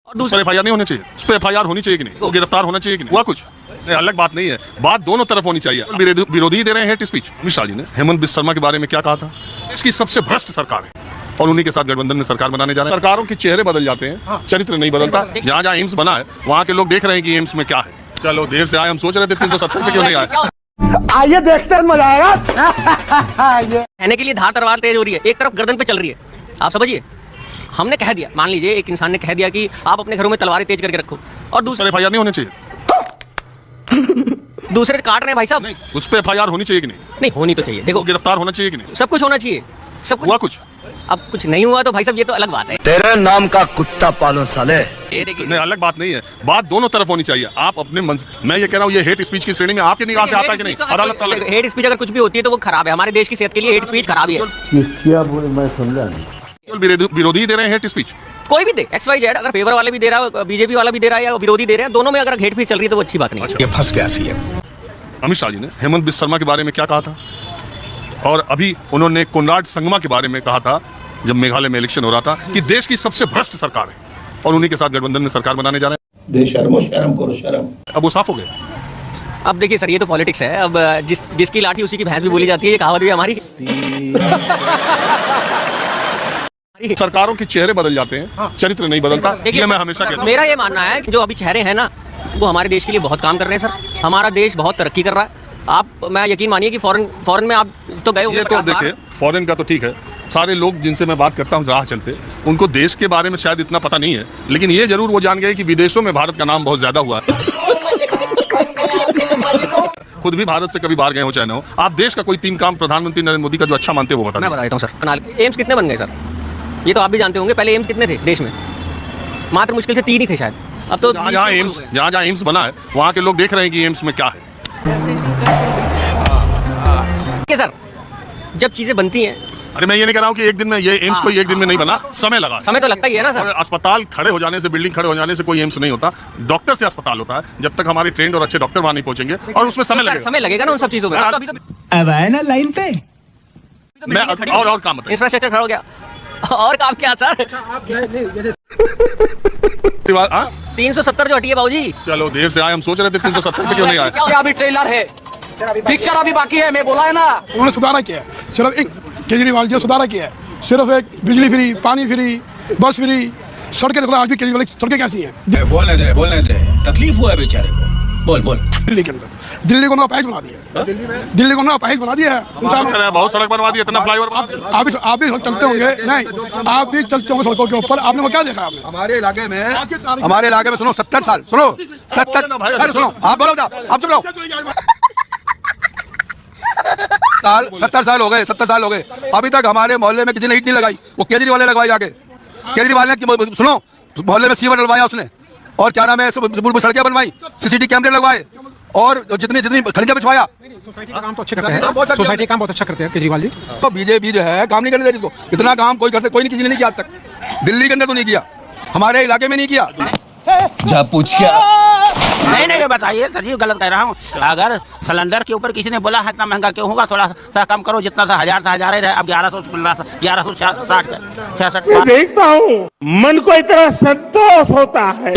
और दूसरा FIR नहीं होनी चाहिए, उस पर FIR होनी चाहिए कि नहीं, वो गिरफ्तार होना चाहिए कि नहीं, हुआ कुछ नहीं, अलग बात नहीं है, बात दोनों तरफ होनी चाहिए। विरोधी दे रहे हैं हेट स्पीच। अमित शाह जी ने हेमंत बिस्वा शर्मा के बारे में क्या कहा था, इसकी सबसे भ्रष्ट सरकार है और उन्हीं के साथ गठबंधन में सरकार बनाने जा रहे हैं। सरकारों के चेहरे बदल जाते हैं, चरित्र नहीं बदलता। जहाँ जहाँ एम्स बना है वहाँ के लोग देख रहे हैं कि एम्स में क्या है। चलो देर से आए, हम सोच रहे थे 370 पे क्यों नहीं आए। आइए देखते हैं, मजा आएगा। कहने के लिए धार तलवार तेज हो रही है, एक तरफ गर्दन पे चल रही है, आप समझिए। हमने कह दिया, मान लीजिए एक इंसान ने कह दिया कि आप अपने घरों में तलवारें तेज करके रखो, और दूसरे FIR नहीं होनी चाहिए, दूसरे काट रहे हैं भाई साहब। नहीं, उस पर FIR होनी चाहिए कि नहीं, नहीं होनी तो चाहिए, देखो वो गिरफ्तार होना चाहिए कि नहीं, सब कुछ होना चाहिए, सब कुछ। हुआ कुछ अब कुछ नहीं हुआ तो भाई साहब ये तो अलग बात है। तेरे नाम का कुत्ता पालो साले। ये देखिए, नहीं, अलग बात नहीं है, बात दोनों तरफ होनी चाहिए। आप अपने मन, मैं ये कह रहा हूँ, ये हेट स्पीच की श्रेणी में आपकी निगाह से आता है कि नहीं? अदालत का हेट स्पीच अगर कुछ भी होती है तो वो खराब है, हमारे देश की सेहत के लिए हेट स्पीच खराब ही है। क्या बोले, मैं समझा नहीं। विरोधी दे रहे हैं हेट स्पीच। कोई भी दे, XYZ, अगर फेवर वाले भी दे रहा है, बीजेपी वाला भी दे रहा है या विरोधी दे रहे हैं, दोनों में अगर हेट स्पीच चल रही है तो वो अच्छी बात नहीं है। ये फंस गया सीएम। अमित शाह जी ने हेमंत बिस्वा शर्मा के बारे में क्या कहा था, और अभी उन्होंने कोनराड संगमा के बारे में कहा था जब मेघालय में इलेक्शन हो रहा था कि देश की सबसे भ्रष्ट सरकार है और उन्हीं के साथ गठबंधन में सरकार बनाने जा रहे हैं। शर्म करो शर्म। अब वो साफ हो गए। अब देखिए सर, ये तो पॉलिटिक्स है। अब जिसकी लाठी उसी की भैंस भी बोली जाती है, ये कहावत भी हमारी। सरकारों के चेहरे बदल जाते हैं, चरित्र नहीं बदलता। ये मैं हमेशा कहता हूं। मेरा ये मानना है कि जो अभी चेहरे हैं ना, वो हमारे देश के लिए बहुत काम कर रहे हैं सर। हमारा देश बहुत तरक्की कर रहा है। मैं यकीन मानिए कि फॉरेन में आप तो गए होंगे। ये तो देखिए, फॉरेन का तो ठीक है, सारे लोग जिनसे मैं बात करता हूँ राह चलते, उनको देश के बारे में शायद इतना पता नहीं है, लेकिन ये जरूर वो जान गए कि विदेशों में भारत का नाम बहुत ज्यादा हुआ है। खुद भी भारत से कभी बाहर गए हो चाहे ना हो, आप देश का कोई 3 काम प्रधानमंत्री नरेंद्र मोदी का जो अच्छा मानते हैं वो बता मैं बता देता हूँ सर। एम्स कितने बन गए सर, ये तो आप भी जानते होंगे। पहले एम्स कितने थे देश में? मात्र मुश्किल से 3 ही थे शायद। अब तो जहाँ एम्स बना है वहाँ के लोग देख रहे हैं कि एम्स में क्या है। सर जब चीजें बनती हैं, अरे मैं ये नहीं कह रहा हूँ कि एक दिन में ये एम्स कोई एक दिन में नहीं बना, समय लगा। समय तो लगता ही है ना सर। अस्पताल खड़े हो जाने से, बिल्डिंग खड़े हो जाने से कोई एम्स नहीं होता, डॉक्टर से अस्पताल होता है। जब तक हमारे ट्रेंड और अच्छे डॉक्टर वहाँ नहीं पहुंचेंगे, और उसमें समय लगेगा ना उन सब चीजों में। अब आए ना लाइन पे। मैं और काम बताइए। इंफ्रास्ट्रक्चर खड़ा हो गया, और काम क्या सर? 370 जो हटी है बाबूजी। चलो देर से आए, हम सोच रहे थे 370 पे क्यों नहीं आए। क्या अभी ट्रेलर है, पिक्चर अभी बाकी है, मैं बोला है ना। उन्होंने सुधारा किया है, सिर्फ एक केजरीवाल जी सुधारा किया है, सिर्फ एक बिजली फ्री, पानी फ्री, बस फ्री, सड़कें देखो आज भी केजरीवाल की सड़कें कैसी हैं। बोलने दे, तकलीफ हुआ है बेचारे को। बोल। दिल्ली के अंदर, दिल्ली को उन्होंने अपाहिज बना दिया है, दिल्ली को उन्होंने अपाहिज बना दिया है। बहुत सड़क बनवा दी, इतना फ्लाईओवर। आप भी चलते होंगे, नहीं आप भी चलते होंगे सड़कों के ऊपर, आपने वो क्या देखा? आपने हमारे इलाके में सुनो 70 साल, सुनो 70 सुनो, आप बोलो, आप चुप रहो। 70 साल हो गए, 70 साल हो गए, अभी तक हमारे मोहल्ले में किसी ने ईंट नहीं लगाई। वो केजरीवाल ने लगवाई आके। केजरीवाल ने सुनो मोहल्ले में सीवर डलवाया उसने, और क्या नाम है, सड़कें बनवाई, CCTV कैमरे लगवाए, और जितनी खनिजा बिछवाया। सोसाइटी का काम तो अच्छे करते हैं, सोसाइटी काम बहुत अच्छा करते हैं केजरीवाल जी। तो बीजेपी जो है काम नहीं करने दे रही इसको। इतना काम कोई किसी ने नहीं किया आज तक। दिल्ली के अंदर तो नहीं किया, हमारे इलाके में नहीं किया। जा पूछ क्या? नहीं ये बताइए सर, ये गलत कह रहा हूँ। अगर सिलेंडर के ऊपर किसी ने बोला है इतना महंगा क्यों होगा, थोड़ा सा कम करो, जितना सा 1000 से 1000 ही रहे, अब 1160 देखता हूँ मन को इतना संतोष होता है।